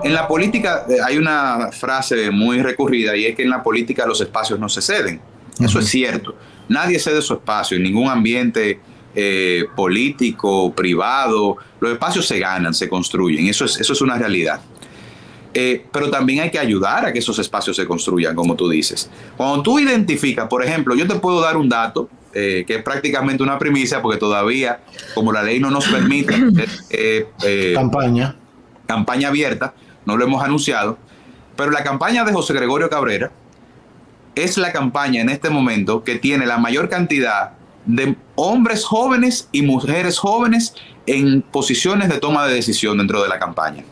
En la política hay una frase muy recurrida y es que en la política los espacios no se ceden. Eso es cierto. Nadie cede su espacio en ningún ambiente político, privado. Los espacios se ganan, se construyen. Eso es una realidad. Pero también hay que ayudar a que esos espacios se construyan, como tú dices. Cuando tú identificas, por ejemplo, yo te puedo dar un dato que es prácticamente una primicia porque todavía, como la ley no nos permite campaña abierta, no lo hemos anunciado, pero la campaña de José Gregorio Cabrera es la campaña en este momento que tiene la mayor cantidad de hombres jóvenes y mujeres jóvenes en posiciones de toma de decisión dentro de la campaña.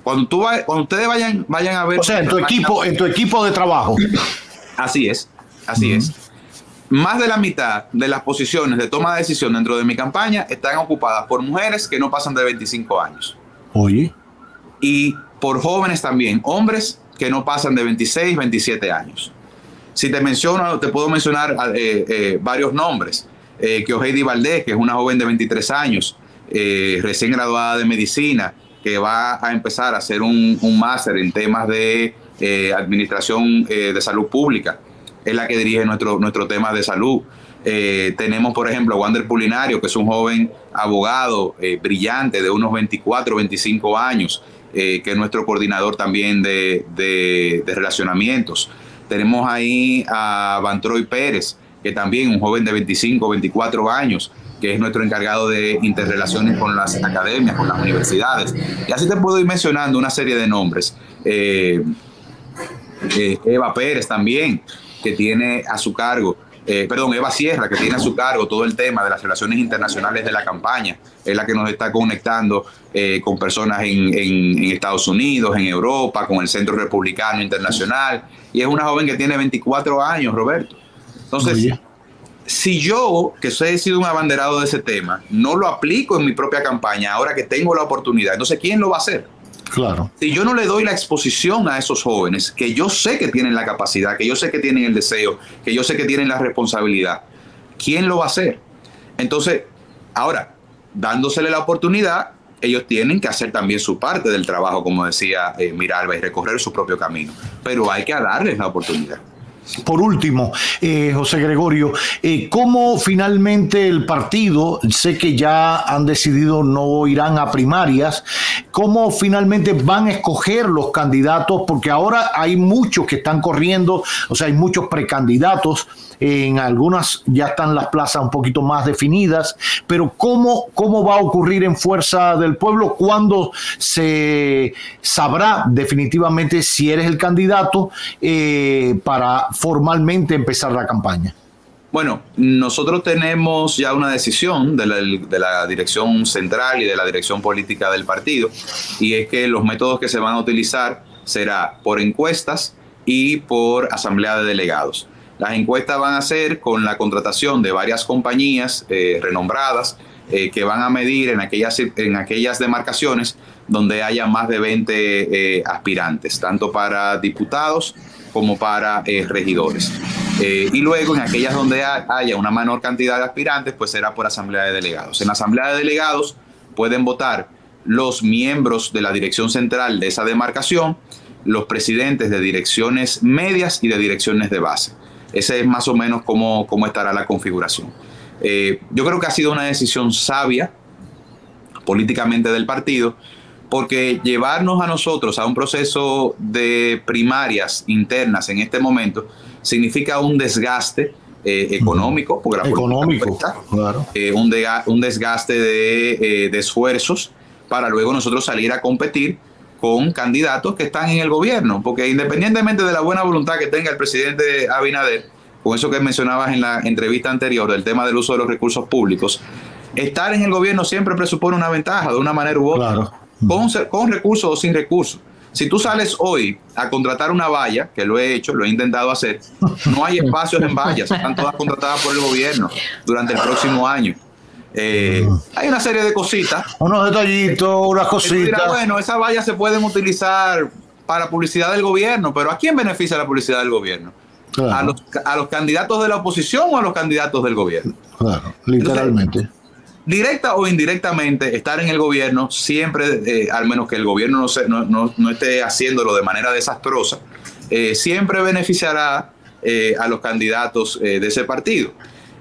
Cuando ustedes vayan a ver... O sea, en tu equipo de trabajo. Así es. Más de la mitad de las posiciones de toma de decisión dentro de mi campaña están ocupadas por mujeres que no pasan de 25 años. Oye. Y por jóvenes también, hombres que no pasan de 26, 27 años. Si te puedo mencionar varios nombres. Kyoheidi Valdés, que es una joven de 23 años, recién graduada de medicina, que va a empezar a hacer un máster en temas de administración de salud pública. Es la que dirige nuestro tema de salud. Tenemos, por ejemplo, a Wander Pulinario, que es un joven abogado brillante de unos 24, 25 años, que es nuestro coordinador también de relacionamientos. Tenemos ahí a Vantroy Pérez, que también un joven de 25, 24 años, que es nuestro encargado de interrelaciones con las academias, con las universidades. Y así te puedo ir mencionando una serie de nombres. Eva Pérez también, que tiene a su cargo, Eva Sierra, que tiene a su cargo todo el tema de las relaciones internacionales de la campaña. Es la que nos está conectando con personas en Estados Unidos, en Europa, con el Centro Republicano Internacional. Y es una joven que tiene 24 años, Roberto. Entonces... Oye. Si yo, que he sido un abanderado de ese tema, no lo aplico en mi propia campaña, ahora que tengo la oportunidad, entonces ¿quién lo va a hacer? Claro. Si yo no le doy la exposición a esos jóvenes, que yo sé que tienen la capacidad, que yo sé que tienen el deseo, que yo sé que tienen la responsabilidad, ¿quién lo va a hacer? Entonces, ahora, dándosele la oportunidad, ellos tienen que hacer también su parte del trabajo, como decía Miralba, y recorrer su propio camino. Pero hay que darles la oportunidad. Por último, José Gregorio, ¿cómo finalmente el partido, sé que ya han decidido no irán a primarias, cómo finalmente van a escoger los candidatos? Porque ahora hay muchos que están corriendo, o sea, hay muchos precandidatos, en algunas ya están las plazas un poquito más definidas, pero ¿cómo va a ocurrir en Fuerza del Pueblo? ¿Cuándo se sabrá definitivamente si eres el candidato para formalmente empezar la campaña? Bueno, nosotros tenemos ya una decisión de la dirección central y de la dirección política del partido, y es que los métodos que se van a utilizar será por encuestas y por asamblea de delegados. Las encuestas van a ser con la contratación de varias compañías renombradas que van a medir en aquellas demarcaciones donde haya más de 20 aspirantes, tanto para diputados como para regidores. Y luego en aquellas donde haya una menor cantidad de aspirantes, pues será por asamblea de delegados. En la asamblea de delegados pueden votar los miembros de la dirección central de esa demarcación, los presidentes de direcciones medias y de direcciones de base. Ese es más o menos cómo estará la configuración. Yo creo que ha sido una decisión sabia políticamente del partido, porque llevarnos a nosotros a un proceso de primarias internas en este momento significa un desgaste económico, porque claro. Un desgaste de esfuerzos para luego nosotros salir a competir con candidatos que están en el gobierno, porque independientemente de la buena voluntad que tenga el presidente Abinader, con eso que mencionabas en la entrevista anterior del tema del uso de los recursos públicos, estar en el gobierno siempre presupone una ventaja de una manera u otra, claro. con recursos o sin recursos. Si tú sales hoy a contratar una valla, que lo he hecho, lo he intentado hacer, no hay espacios en vallas, están todas contratadas por el gobierno durante el próximo año. Hay una serie de cositas, unos detallitos, unas cositas. Bueno, esas vallas se pueden utilizar para publicidad del gobierno, pero ¿a quién beneficia la publicidad del gobierno? Claro. ¿A los candidatos de la oposición o a los candidatos del gobierno? Claro, literalmente. Entonces, directa o indirectamente, estar en el gobierno siempre, al menos que el gobierno no esté haciéndolo de manera desastrosa, siempre beneficiará a los candidatos de ese partido.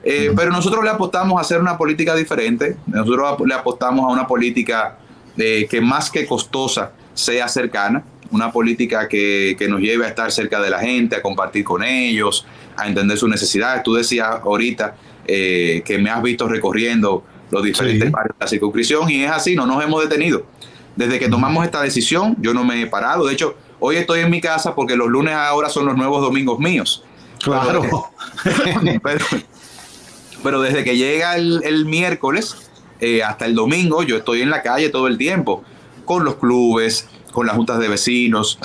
Pero nosotros le apostamos a hacer una política diferente. Nosotros le apostamos a una política que más que costosa sea cercana, una política que nos lleve a estar cerca de la gente, a compartir con ellos, a entender sus necesidades. Tú decías ahorita que me has visto recorriendo los diferentes barrios de la circunscripción, y es así, no nos hemos detenido. Desde que tomamos esta decisión, yo no me he parado. De hecho, hoy estoy en mi casa porque los lunes ahora son los nuevos domingos míos. Claro. Pero desde que llega el miércoles hasta el domingo, yo estoy en la calle todo el tiempo, con los clubes, con las juntas de vecinos,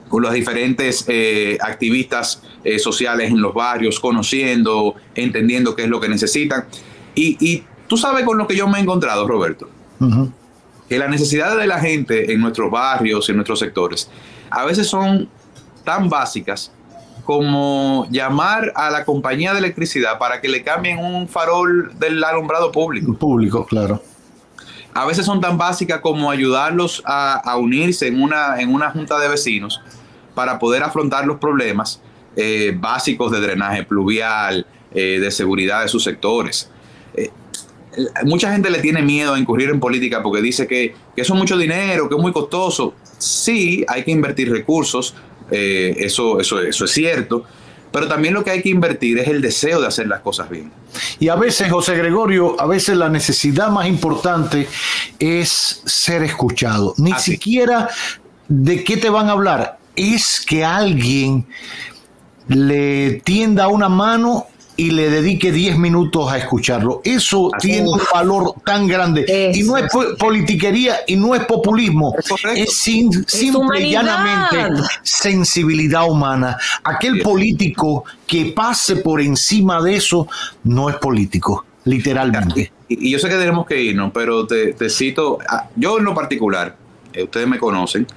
con los diferentes activistas sociales en los barrios, conociendo, entendiendo qué es lo que necesitan. Y tú sabes con lo que yo me he encontrado, Roberto, que las necesidades de la gente en nuestros barrios, en nuestros sectores, a veces son tan básicas como llamar a la compañía de electricidad para que le cambien un farol del alumbrado público. Público, claro. A veces son tan básicas como ayudarlos a unirse en una junta de vecinos para poder afrontar los problemas básicos de drenaje pluvial, de seguridad de sus sectores. Mucha gente le tiene miedo a incurrir en política porque dice que eso es mucho dinero, que es muy costoso. Sí, hay que invertir recursos, eso es cierto, pero también lo que hay que invertir es el deseo de hacer las cosas bien. Y a veces, José Gregorio, a veces la necesidad más importante es ser escuchado. Ni siquiera de qué te van a hablar, es que alguien le tienda una mano y le dedique 10 minutos a escucharlo. Eso tiene un valor tan grande. Eso. Y no es politiquería y no es populismo. Es simple y llanamente sensibilidad humana. Aquel político que pase por encima de eso no es político, literalmente. Y yo sé que tenemos que irnos, pero te cito, yo en lo particular, ustedes me conocen,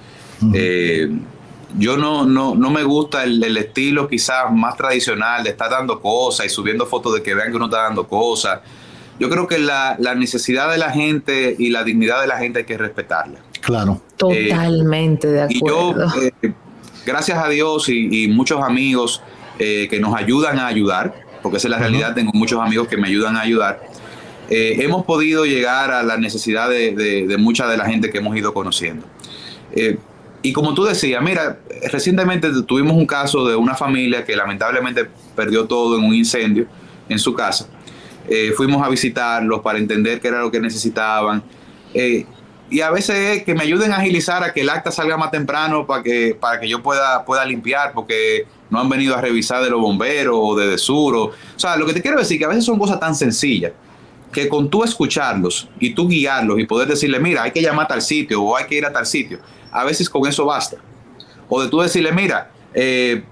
yo no me gusta el estilo quizás más tradicional de estar dando cosas y subiendo fotos de que vean que uno está dando cosas. Yo creo que la necesidad de la gente y la dignidad de la gente hay que respetarla. Claro. Totalmente de acuerdo. Y yo, gracias a Dios y muchos amigos que nos ayudan a ayudar, porque esa es la realidad, tengo muchos amigos que me ayudan a ayudar, hemos podido llegar a la necesidad de mucha de la gente que hemos ido conociendo. Y como tú decías, mira, recientemente tuvimos un caso de una familia que lamentablemente perdió todo en un incendio en su casa. Fuimos a visitarlos para entender qué era lo que necesitaban. Y a veces que me ayuden a agilizar a que el acta salga más temprano para que yo pueda limpiar, porque no han venido a revisar de los bomberos o de Desur. O sea, lo que te quiero decir que a veces son cosas tan sencillas que con tú escucharlos y tú guiarlos y poder decirle, mira, hay que llamar a tal sitio o hay que ir a tal sitio, a veces con eso basta. O de tú decirle, mira,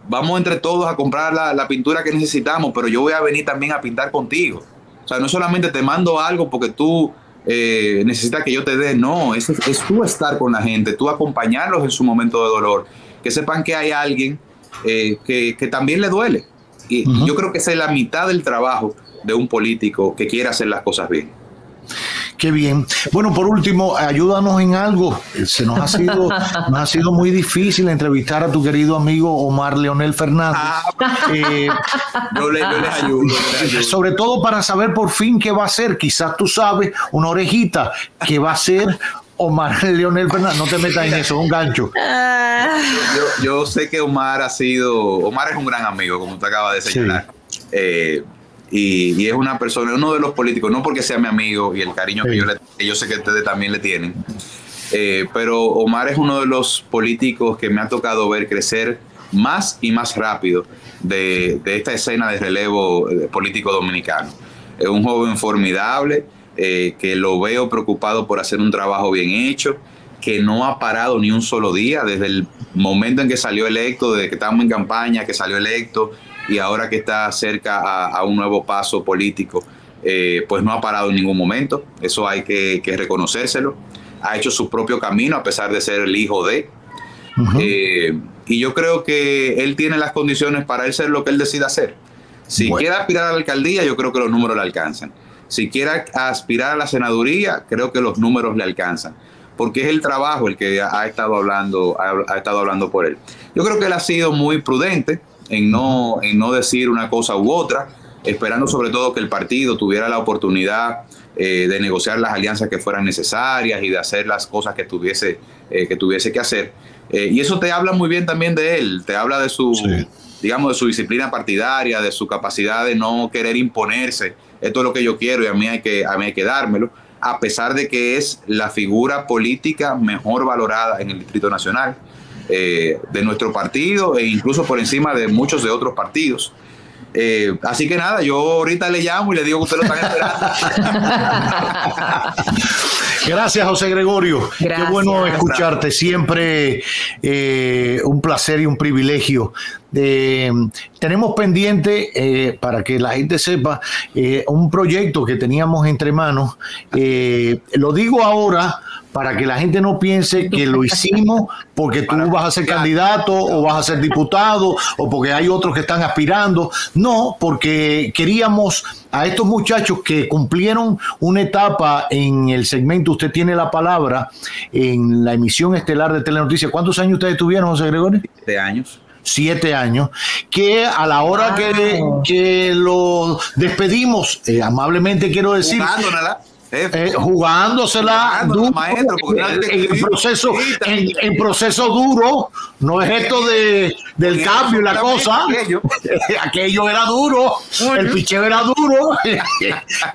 vamos entre todos a comprar la pintura que necesitamos, pero yo voy a venir también a pintar contigo. O sea, no solamente te mando algo porque tú necesitas que yo te dé, no, es tú estar con la gente, tú acompañarlos en su momento de dolor, que sepan que hay alguien que también le duele. Y yo creo que esa es la mitad del trabajo de un político que quiere hacer las cosas bien. Qué bien. Bueno, por último, ayúdanos en algo. Nos ha sido muy difícil entrevistar a tu querido amigo Omar Leonel Fernández. Yo les ayudo. Sobre todo para saber por fin qué va a ser. Quizás tú sabes, una orejita, qué va a ser Omar Leonel Fernández. No te metas en eso, es un gancho. Yo sé que Omar es un gran amigo, como tú acabas de señalar. Sí. Y es una persona, uno de los políticos, no porque sea mi amigo y el cariño que yo sé que ustedes también le tienen, pero Omar es uno de los políticos que me ha tocado ver crecer más y más rápido de esta escena de relevo político dominicano. Es un joven formidable, que lo veo preocupado por hacer un trabajo bien hecho, que no ha parado ni un solo día desde el momento en que salió electo, desde que estábamos en campaña, que salió electo, y ahora que está cerca a un nuevo paso político, pues no ha parado en ningún momento. Eso hay que reconocérselo. Ha hecho su propio camino a pesar de ser el hijo de. Y yo creo que él tiene las condiciones para él ser lo que él decida hacer. Si quiere aspirar a la alcaldía, yo creo que los números le alcanzan. si quiere aspirar a la senaduría, creo que los números le alcanzan, porque es el trabajo el que ha estado hablando por él. Yo creo que él ha sido muy prudente en no decir una cosa u otra, esperando sobre todo que el partido tuviera la oportunidad de negociar las alianzas que fueran necesarias y de hacer las cosas que tuviese que hacer. Y eso te habla muy bien también de él, te habla de su, digamos, de su disciplina partidaria, de su capacidad de no querer imponerse. Esto es lo que yo quiero y a mí hay que dármelo, a pesar de que es la figura política mejor valorada en el Distrito Nacional, de nuestro partido e incluso por encima de muchos de otros partidos. Así que nada, yo ahorita le llamo y le digo que usted lo están esperando. Gracias, José Gregorio. Gracias. Qué bueno escucharte. Siempre un placer y un privilegio. Tenemos pendiente, para que la gente sepa, un proyecto que teníamos entre manos. Lo digo ahora para que la gente no piense que lo hicimos porque tú vas a ser candidato o vas a ser diputado o porque hay otros que están aspirando. No, porque queríamos a estos muchachos que cumplieron una etapa en el segmento Usted Tiene la Palabra, en la emisión estelar de Telenoticias. ¿Cuántos años ustedes tuvieron, José Gregorio? 7 años. 7 años, que a la hora que lo despedimos, amablemente quiero decir, jugándosela duro, maestro, en proceso duro, no es esto del cambio y la cosa. Aquello era duro, el picheo era duro,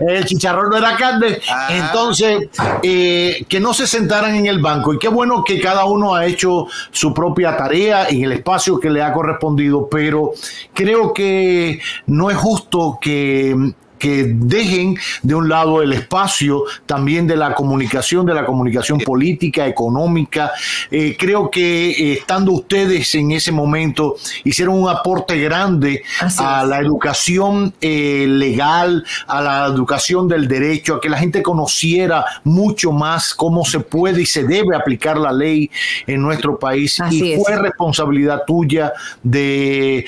el chicharrón no era carne. Entonces, que no se sentaran en el banco, y qué bueno que cada uno ha hecho su propia tarea en el espacio que le ha correspondido, pero creo que no es justo que dejen de un lado el espacio también de la comunicación política, económica. Creo que estando ustedes en ese momento hicieron un aporte grande a la educación legal, a la educación del derecho, a que la gente conociera mucho más cómo se puede y se debe aplicar la ley en nuestro país. Así fue responsabilidad tuya, de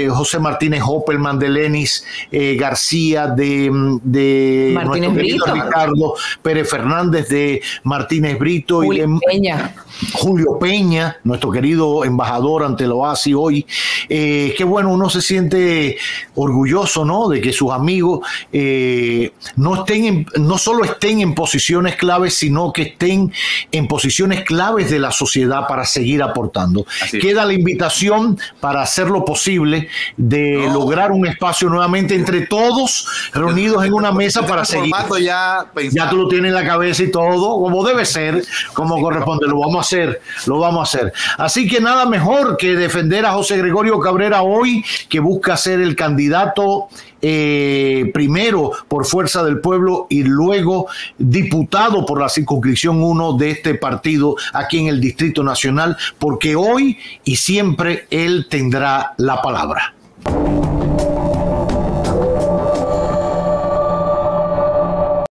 José Martínez Hoppelman, de Lenis García, de Martínez Brito, Ricardo Pérez Fernández, de Martínez Brito, Julio Peña, nuestro querido embajador ante la OASI hoy. Qué bueno, uno se siente orgulloso, ¿no?, de que sus amigos no solo estén en posiciones claves, sino que estén en posiciones claves de la sociedad para seguir aportando. Queda la invitación para hacer lo posible de lograr un espacio nuevamente entre todos reunidos en una mesa para seguir. Ya tú lo tienes en la cabeza y todo, como debe ser, como corresponde. Lo vamos a hacer. Así que nada mejor que defender a José Gregorio Cabrera hoy, que busca ser el candidato primero por Fuerza del Pueblo y luego diputado por la circunscripción 1 de este partido aquí en el Distrito Nacional, porque hoy y siempre él tendrá la palabra.